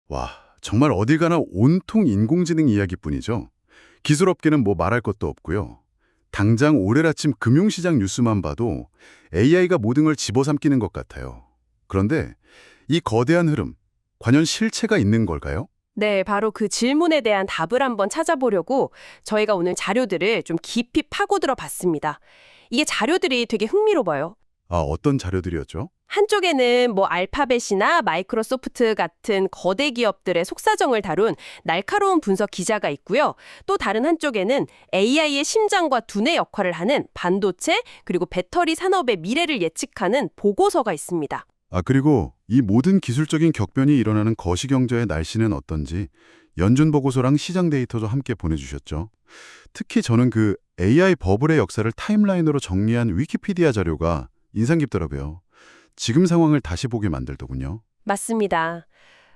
와, 정말 어딜 가나 온통 인공지능 이야기뿐이죠. 기술업계는 뭐 말할 것도 없고요. 당장 오늘 아침 금융시장 뉴스만 봐도 AI가 모든 걸 집어삼키는 것 같아요. 그런데 이 거대한 흐름, 과연 실체가 있는 걸까요? 네, 바로 그 질문에 대한 답을 한번 찾아보려고 저희가 오늘 자료들을 좀 깊이 파고들어 봤습니다. 이게 자료들이 되게 흥미로워요. 아, 어떤 자료들이었죠? 한쪽에는 뭐 알파벳이나 마이크로소프트 같은 거대 기업들의 속사정을 다룬 날카로운 분석 기자가 있고요. 또 다른 한쪽에는 AI의 심장과 두뇌 역할을 하는 반도체 그리고 배터리 산업의 미래를 예측하는 보고서가 있습니다. 아, 그리고 이 모든 기술적인 격변이 일어나는 거시경제의 날씨는 어떤지 연준 보고서랑 시장 데이터도 함께 보내주셨죠. 특히 저는 그 AI 버블의 역사를 타임라인으로 정리한 위키피디아 자료가 인상 깊더라고요. 지금 상황을 다시 보게 만들더군요. 맞습니다.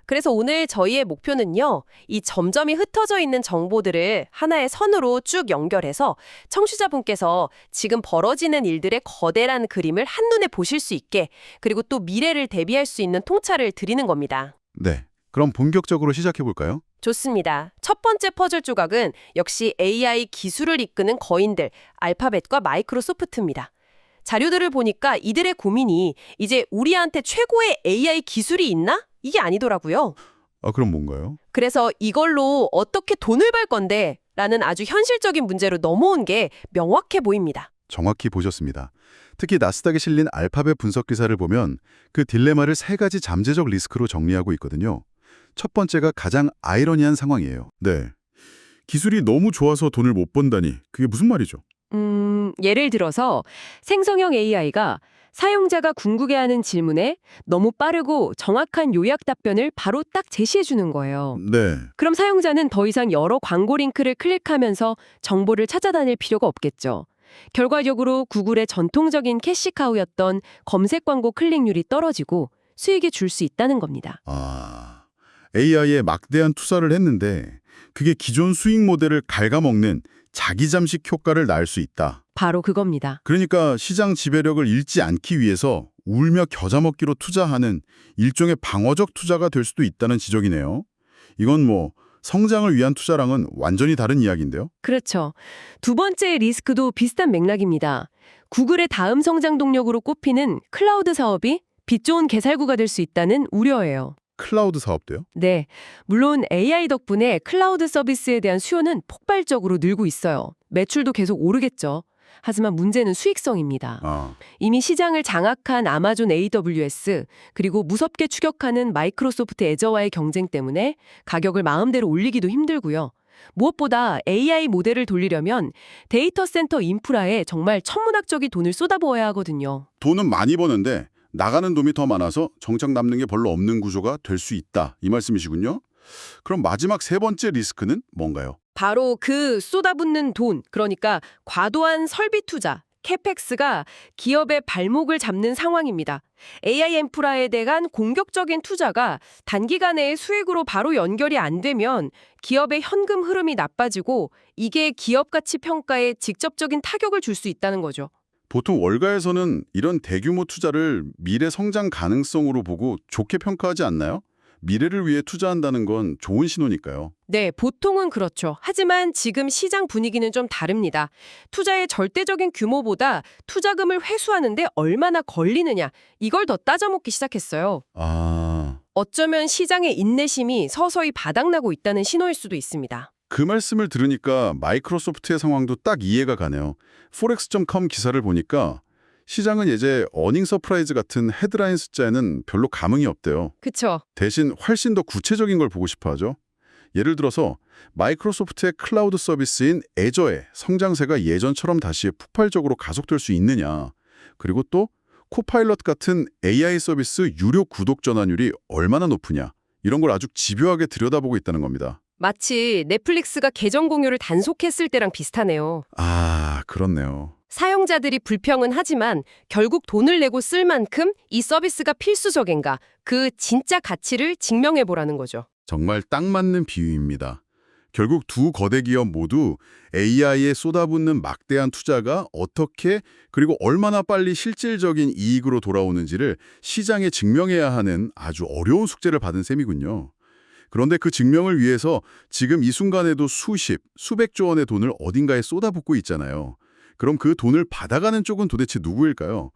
그래서 오늘 저희의 목표는요, 이 점점이 흩어져 있는 정보들을 하나의 선으로 쭉 연결해서 청취자분께서 지금 벌어지는 일들의 거대한 그림을 한눈에 보실 수 있게, 그리고 또 미래를 대비할 수 있는 통찰을 드리는 겁니다. 네, 그럼 본격적으로 시작해볼까요? 좋습니다. 첫 번째 퍼즐 조각은 역시 AI 기술을 이끄는 거인들, 알파벳과 마이크로소프트입니다. 자료들을 보니까 이들의 고민이 이제 우리한테 최고의 AI 기술이 있나? 이게 아니더라고요. 아, 그럼 뭔가요? 그래서 이걸로 어떻게 돈을 벌 건데? 라는 아주 현실적인 문제로 넘어온 게 명확해 보입니다. 정확히 보셨습니다. 특히 나스닥에 실린 알파벳 분석 기사를 보면 그 딜레마를 세 가지 잠재적 리스크로 정리하고 있거든요. 첫 번째가 가장 아이러니한 상황이에요. 네. 기술이 너무 좋아서 돈을 못 번다니 그게 무슨 말이죠? 예를 들어서 생성형 AI가 사용자가 궁금해하는 질문에 너무 빠르고 정확한 요약 답변을 바로 딱 제시해 주는 거예요. 네. 그럼 사용자는 더 이상 여러 광고 링크를 클릭하면서 정보를 찾아다닐 필요가 없겠죠. 결과적으로 구글의 전통적인 캐시카우였던 검색 광고 클릭률이 떨어지고 수익이 줄 수 있다는 겁니다. 아, AI에 막대한 투자를 했는데 그게 기존 수익 모델을 갉아먹는 자기 잠식 효과를 낳을 수 있다. 바로 그겁니다. 그러니까 시장 지배력을 잃지 않기 위해서 울며 겨자 먹기로 투자하는 일종의 방어적 투자가 될 수도 있다는 지적이네요. 이건 뭐 성장을 위한 투자랑은 완전히 다른 이야기인데요. 그렇죠. 두 번째 리스크도 비슷한 맥락입니다. 구글의 다음 성장 동력으로 꼽히는 클라우드 사업이 빛 좋은 개살구가 될 수 있다는 우려예요. 클라우드 사업도요? 네, 물론 AI 덕분에 클라우드 서비스에 대한 수요는 폭발적으로 늘고 있어요. 매출도 계속 오르겠죠. 하지만 문제는 수익성입니다. 아, 이미 시장을 장악한 아마존 AWS, 그리고 무섭게 추격하는 마이크로소프트 애저와의 경쟁 때문에 가격을 마음대로 올리기도 힘들고요. 무엇보다 AI 모델을 돌리려면 데이터 센터 인프라에 정말 천문학적인 돈을 쏟아부어야 하거든요. 돈은 많이 버는데 나가는 돈이 더 많아서 정착 남는 게 별로 없는 구조가 될 수 있다. 이 말씀이시군요. 그럼 마지막 세 번째 리스크는 뭔가요? 바로 그 쏟아붓는 돈, 그러니까 과도한 설비 투자, 캐펙스가 기업의 발목을 잡는 상황입니다. AI 인프라에 대한 공격적인 투자가 단기간에 수익으로 바로 연결이 안 되면 기업의 현금 흐름이 나빠지고 이게 기업 가치 평가에 직접적인 타격을 줄 수 있다는 거죠. 보통 월가에서는 이런 대규모 투자를 미래 성장 가능성으로 보고 좋게 평가하지 않나요? 미래를 위해 투자한다는 건 좋은 신호니까요. 네, 보통은 그렇죠. 하지만 지금 시장 분위기는 좀 다릅니다. 투자의 절대적인 규모보다 투자금을 회수하는데 얼마나 걸리느냐, 이걸 더 따져먹기 시작했어요. 아, 어쩌면 시장의 인내심이 서서히 바닥나고 있다는 신호일 수도 있습니다. 그 말씀을 들으니까 마이크로소프트의 상황도 딱 이해가 가네요. forex.com 기사를 보니까 시장은 이제 어닝 서프라이즈 같은 헤드라인 숫자에는 별로 감흥이 없대요. 그쵸? 대신 훨씬 더 구체적인 걸 보고 싶어 하죠. 예를 들어서 마이크로소프트의 클라우드 서비스인 애저의 성장세가 예전처럼 다시 폭발적으로 가속될 수 있느냐. 그리고 또 코파일럿 같은 AI 서비스 유료 구독 전환율이 얼마나 높으냐. 이런 걸 아주 집요하게 들여다보고 있다는 겁니다. 마치 넷플릭스가 계정 공유를 단속했을 때랑 비슷하네요. 아, 그렇네요. 사용자들이 불평은 하지만 결국 돈을 내고 쓸 만큼 이 서비스가 필수적인가, 그 진짜 가치를 증명해보라는 거죠. 정말 딱 맞는 비유입니다. 결국 두 거대 기업 모두 AI에 쏟아붓는 막대한 투자가 어떻게 그리고 얼마나 빨리 실질적인 이익으로 돌아오는지를 시장에 증명해야 하는 아주 어려운 숙제를 받은 셈이군요. 그런데 그 증명을 위해서 지금 이 순간에도 수백조 원의 돈을 어딘가에 쏟아붓고 있잖아요. 그럼 그 돈을 받아가는 쪽은 도대체 누구일까요?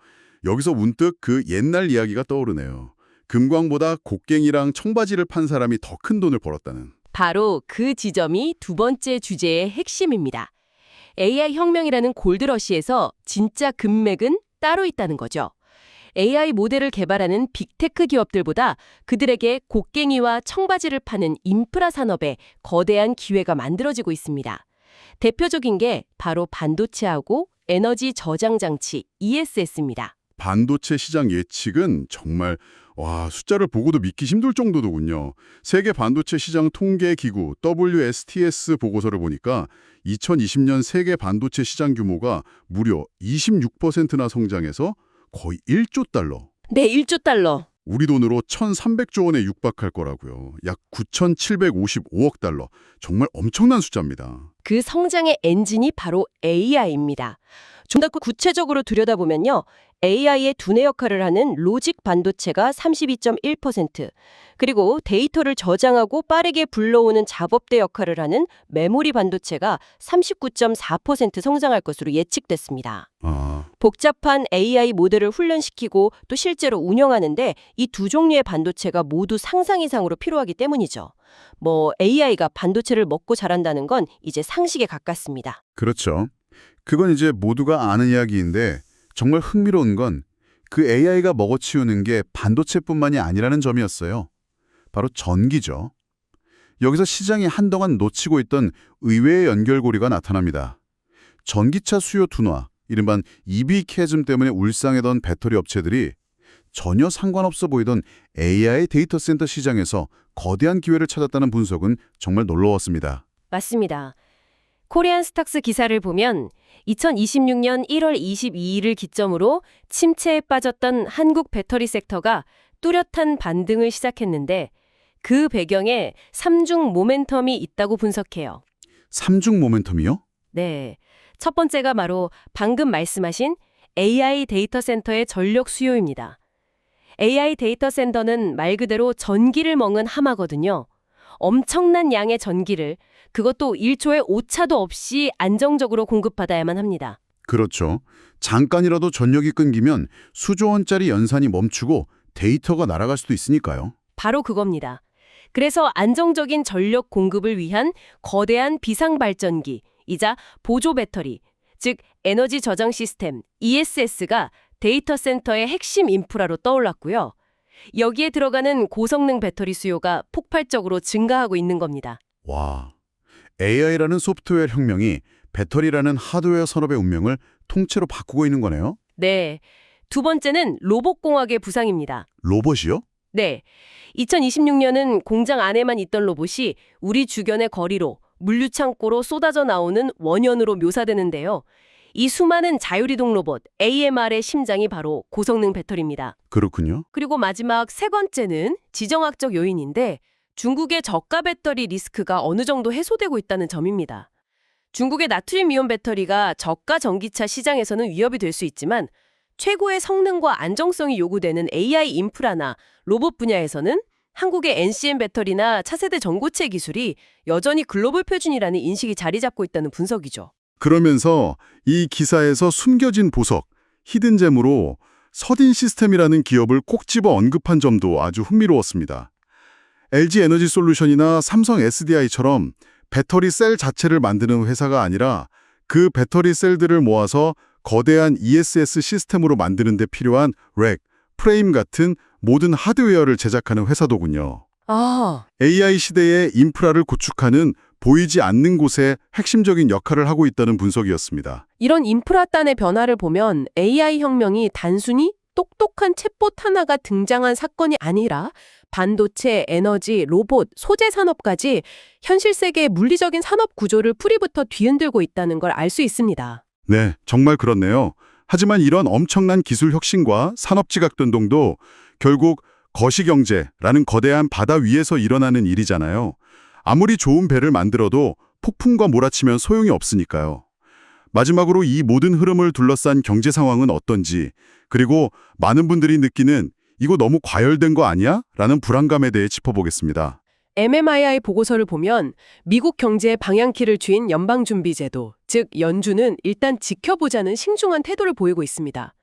여기서 문득 그 옛날 이야기가 떠오르네요. 금광보다 곡괭이랑 청바지를 판 사람이 더 큰 돈을 벌었다는. 바로 그 지점이 두 번째 주제의 핵심입니다. AI 혁명이라는 골드러시에서 진짜 금맥은 따로 있다는 거죠. AI 모델을 개발하는 빅테크 기업들보다 그들에게 곡괭이와 청바지를 파는 인프라 산업에 거대한 기회가 만들어지고 있습니다. 대표적인 게 바로 반도체하고 에너지 저장 장치 ESS입니다. 반도체 시장 예측은 정말 숫자를 보고도 믿기 힘들 정도더군요. 세계 반도체 시장 통계 기구 WSTS 보고서를 보니까 2020년 세계 반도체 시장 규모가 무려 26%나 성장해서 거의 1조 달러. 네, 1조 달러. 우리 돈으로 1,300조 원에 육박할 거라고요. 약 9,755억 달러. 정말 엄청난 숫자입니다. 그 성장의 엔진이 바로 AI입니다. 좀 더 구체적으로 들여다보면요. AI의 두뇌 역할을 하는 로직 반도체가 32.1%, 그리고 데이터를 저장하고 빠르게 불러오는 작업대 역할을 하는 메모리 반도체가 39.4% 성장할 것으로 예측됐습니다. 복잡한 AI 모델을 훈련시키고 또 실제로 운영하는데 이 두 종류의 반도체가 모두 상상 이상으로 필요하기 때문이죠. AI가 반도체를 먹고 자란다는 건 이제 상식에 가깝습니다. 그렇죠. 그건 이제 모두가 아는 이야기인데 정말 흥미로운 건 그 AI가 먹어치우는 게 반도체뿐만이 아니라는 점이었어요. 바로 전기죠. 여기서 시장이 한동안 놓치고 있던 의외의 연결고리가 나타납니다. 전기차 수요 둔화, 이른바 EV 캐즘 때문에 울상하던 배터리 업체들이 전혀 상관없어 보이던 AI 데이터 센터 시장에서 거대한 기회를 찾았다는 분석은 정말 놀라웠습니다. 맞습니다. 코리안 스탁스 기사를 보면 2026년 1월 22일을 기점으로 침체에 빠졌던 한국 배터리 섹터가 뚜렷한 반등을 시작했는데 그 배경에 3중 모멘텀이 있다고 분석해요. 3중 모멘텀이요? 네. 첫 번째가 바로 방금 말씀하신 AI 데이터 센터의 전력 수요입니다. AI 데이터 센터는 말 그대로 전기를 먹는 하마거든요. 엄청난 양의 전기를 그것도 1초의 오차도 없이 안정적으로 공급받아야만 합니다. 그렇죠. 잠깐이라도 전력이 끊기면 수조 원짜리 연산이 멈추고 데이터가 날아갈 수도 있으니까요. 바로 그겁니다. 그래서 안정적인 전력 공급을 위한 거대한 비상발전기이자 보조 배터리, 즉 에너지 저장 시스템 ESS가 데이터 센터의 핵심 인프라로 떠올랐고요. 여기에 들어가는 고성능 배터리 수요가 폭발적으로 증가하고 있는 겁니다. 와, AI라는 소프트웨어 혁명이 배터리라는 하드웨어 산업의 운명을 통째로 바꾸고 있는 거네요? 네. 두 번째는 로봇공학의 부상입니다. 로봇이요? 네. 2026년은 공장 안에만 있던 로봇이 우리 주변의 거리로, 물류창고로 쏟아져 나오는 원현으로 묘사되는데요. 이 수많은 자율이동 로봇, AMR의 심장이 바로 고성능 배터리입니다. 그렇군요. 그리고 마지막 세 번째는 지정학적 요인인데 중국의 저가 배터리 리스크가 어느 정도 해소되고 있다는 점입니다. 중국의 나트륨 이온 배터리가 저가 전기차 시장에서는 위협이 될 수 있지만 최고의 성능과 안정성이 요구되는 AI 인프라나 로봇 분야에서는 한국의 NCM 배터리나 차세대 전고체 기술이 여전히 글로벌 표준이라는 인식이 자리 잡고 있다는 분석이죠. 그러면서 이 기사에서 숨겨진 보석, 히든잼으로 서딘 시스템이라는 기업을 꼭 집어 언급한 점도 아주 흥미로웠습니다. LG 에너지 솔루션이나 삼성 SDI처럼 배터리 셀 자체를 만드는 회사가 아니라 그 배터리 셀들을 모아서 거대한 ESS 시스템으로 만드는 데 필요한 랙, 프레임 같은 모든 하드웨어를 제작하는 회사더군요. AI 시대의 인프라를 구축하는 보이지 않는 곳에 핵심적인 역할을 하고 있다는 분석이었습니다. 이런 인프라단의 변화를 보면 AI 혁명이 단순히 똑똑한 챗봇 하나가 등장한 사건이 아니라 반도체, 에너지, 로봇, 소재 산업까지 현실 세계의 물리적인 산업 구조를 뿌리부터 뒤흔들고 있다는 걸 알 수 있습니다. 네, 정말 그렇네요. 하지만 이런 엄청난 기술 혁신과 산업 지각 변동도 결국 거시경제라는 거대한 바다 위에서 일어나는 일이잖아요. 아무리 좋은 배를 만들어도 폭풍과 몰아치면 소용이 없으니까요. 마지막으로 이 모든 흐름을 둘러싼 경제 상황은 어떤지, 그리고 많은 분들이 느끼는 이거 너무 과열된 거 아니야? 라는 불안감에 대해 짚어보겠습니다. MMII 보고서를 보면 미국 경제의 방향키를 쥔 연방준비제도, 즉 연준은 일단 지켜보자는 신중한 태도를 보이고 있습니다.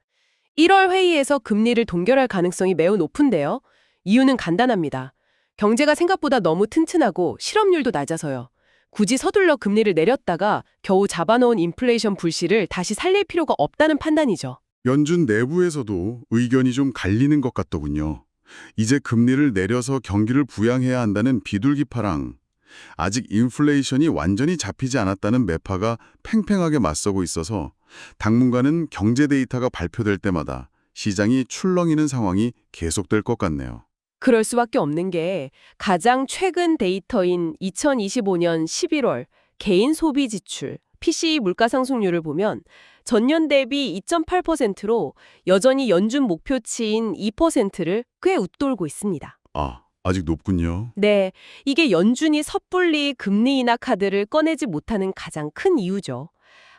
1월 회의에서 금리를 동결할 가능성이 매우 높은데요. 이유는 간단합니다. 경제가 생각보다 너무 튼튼하고 실업률도 낮아서요. 굳이 서둘러 금리를 내렸다가 겨우 잡아놓은 인플레이션 불씨를 다시 살릴 필요가 없다는 판단이죠. 연준 내부에서도 의견이 좀 갈리는 것 같더군요. 이제 금리를 내려서 경기를 부양해야 한다는 비둘기파랑 아직 인플레이션이 완전히 잡히지 않았다는 매파가 팽팽하게 맞서고 있어서 당분간은 경제 데이터가 발표될 때마다 시장이 출렁이는 상황이 계속될 것 같네요. 그럴 수밖에 없는 게 가장 최근 데이터인 2025년 11월 개인 소비 지출, PCE 물가 상승률을 보면 전년 대비 2.8%로 여전히 연준 목표치인 2%를 꽤 웃돌고 있습니다. 아직 높군요. 네, 이게 연준이 섣불리 금리 인하 카드를 꺼내지 못하는 가장 큰 이유죠.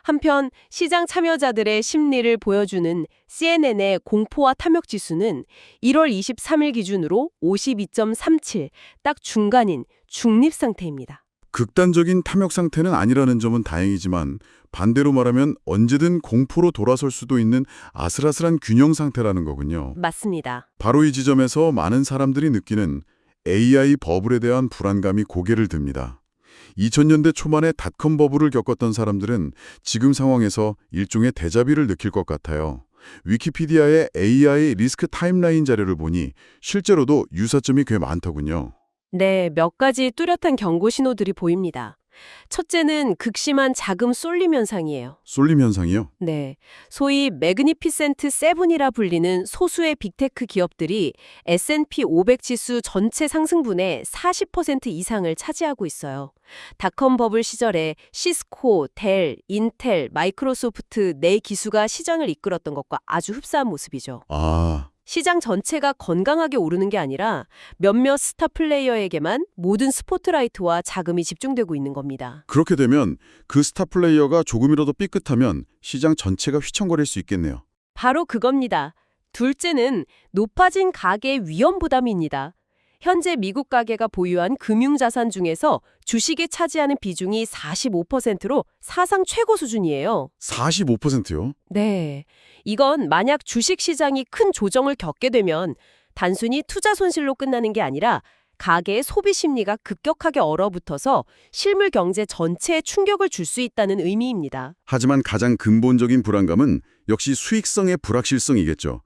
한편 시장 참여자들의 심리를 보여주는 CNN의 공포와 탐욕 지수는 1월 23일 기준으로 52.37, 딱 중간인 중립 상태입니다. 극단적인 탐욕 상태는 아니라는 점은 다행이지만 반대로 말하면 언제든 공포로 돌아설 수도 있는 아슬아슬한 균형 상태라는 거군요. 맞습니다. 바로 이 지점에서 많은 사람들이 느끼는 AI 버블에 대한 불안감이 고개를 듭니다. 2000년대 초반에 닷컴 버블을 겪었던 사람들은 지금 상황에서 일종의 데자비를 느낄 것 같아요. 위키피디아의 AI 리스크 타임라인 자료를 보니 실제로도 유사점이 꽤 많더군요. 네, 몇 가지 뚜렷한 경고 신호들이 보입니다. 첫째는 극심한 자금 쏠림 현상이에요. 쏠림 현상이요? 네, 소위 매그니피센트 세븐이라 불리는 소수의 빅테크 기업들이 S&P 500 지수 전체 상승분의 40% 이상을 차지하고 있어요. 닷컴 버블 시절에 시스코, 델, 인텔, 마이크로소프트 네 기수가 시장을 이끌었던 것과 아주 흡사한 모습이죠. 시장 전체가 건강하게 오르는 게 아니라 몇몇 스타 플레이어에게만 모든 스포트라이트와 자금이 집중되고 있는 겁니다. 그렇게 되면 그 스타 플레이어가 조금이라도 삐끗하면 시장 전체가 휘청거릴 수 있겠네요. 바로 그겁니다. 둘째는 높아진 가계 위험 부담입니다. 현재 미국 가계가 보유한 금융자산 중에서 주식이 차지하는 비중이 45%로 사상 최고 수준이에요. 45%요? 네. 이건 만약 주식시장이 큰 조정을 겪게 되면 단순히 투자 손실로 끝나는 게 아니라 가계의 소비 심리가 급격하게 얼어붙어서 실물 경제 전체에 충격을 줄 수 있다는 의미입니다. 하지만 가장 근본적인 불안감은 역시 수익성의 불확실성이겠죠.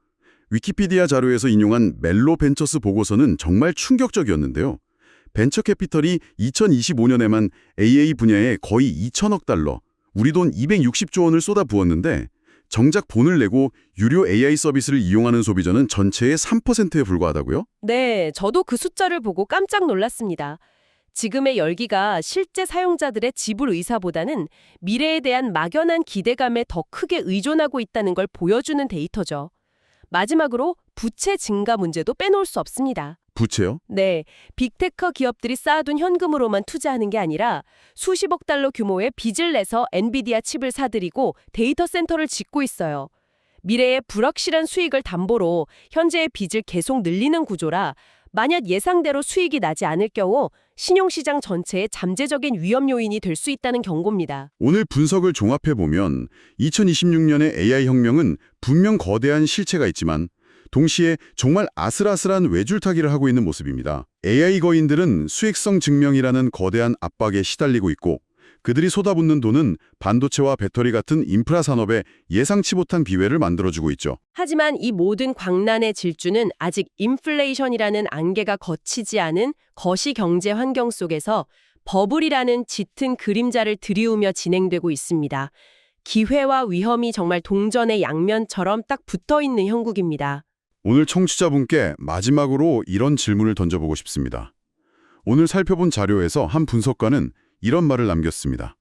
위키피디아 자료에서 인용한 멜로 벤처스 보고서는 정말 충격적이었는데요. 벤처 캐피털이 2025년에만 AA 분야에 거의 2천억 달러, 우리 돈 260조 원을 쏟아부었는데 정작 돈을 내고 유료 AI 서비스를 이용하는 소비자는 전체의 3%에 불과하다고요? 네, 저도 그 숫자를 보고 깜짝 놀랐습니다. 지금의 열기가 실제 사용자들의 지불 의사보다는 미래에 대한 막연한 기대감에 더 크게 의존하고 있다는 걸 보여주는 데이터죠. 마지막으로 부채 증가 문제도 빼놓을 수 없습니다. 부채요? 네, 빅테크 기업들이 쌓아둔 현금으로만 투자하는 게 아니라 수십억 달러 규모의 빚을 내서 엔비디아 칩을 사들이고 데이터 센터를 짓고 있어요. 미래의 불확실한 수익을 담보로 현재의 빚을 계속 늘리는 구조라 만약 예상대로 수익이 나지 않을 경우 신용시장 전체의 잠재적인 위험 요인이 될 수 있다는 경고입니다. 오늘 분석을 종합해보면 2026년의 AI 혁명은 분명 거대한 실체가 있지만 동시에 정말 아슬아슬한 외줄타기를 하고 있는 모습입니다. AI 거인들은 수익성 증명이라는 거대한 압박에 시달리고 있고 그들이 쏟아붓는 돈은 반도체와 배터리 같은 인프라 산업에 예상치 못한 비회를 만들어주고 있죠. 하지만 이 모든 광란의 질주는 아직 인플레이션이라는 안개가 걷히지 않은 거시경제 환경 속에서 버블이라는 짙은 그림자를 들이우며 진행되고 있습니다. 기회와 위험이 정말 동전의 양면처럼 딱 붙어있는 형국입니다. 오늘 청취자분께 마지막으로 이런 질문을 던져보고 싶습니다. 오늘 살펴본 자료에서 한 분석가는 이런 말을 남겼습니다.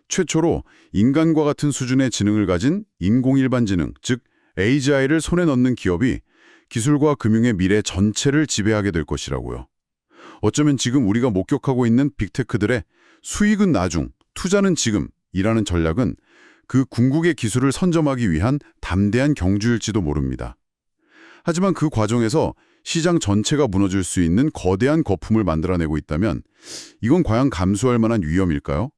최초로 인간과 같은 수준의 지능을 가진 인공일반지능, 즉 AGI를 손에 넣는 기업이 기술과 금융의 미래 전체를 지배하게 될 것이라고요. 어쩌면 지금 우리가 목격하고 있는 빅테크들의 수익은 나중, 투자는 지금이라는 전략은 그 궁극의 기술을 선점하기 위한 담대한 경주일지도 모릅니다. 하지만 그 과정에서 시장 전체가 무너질 수 있는 거대한 거품을 만들어내고 있다면 이건 과연 감수할 만한 위험일까요?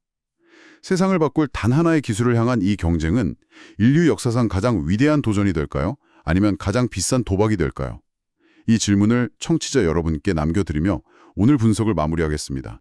세상을 바꿀 단 하나의 기술을 향한 이 경쟁은 인류 역사상 가장 위대한 도전이 될까요? 아니면 가장 비싼 도박이 될까요? 이 질문을 청취자 여러분께 남겨드리며 오늘 분석을 마무리하겠습니다.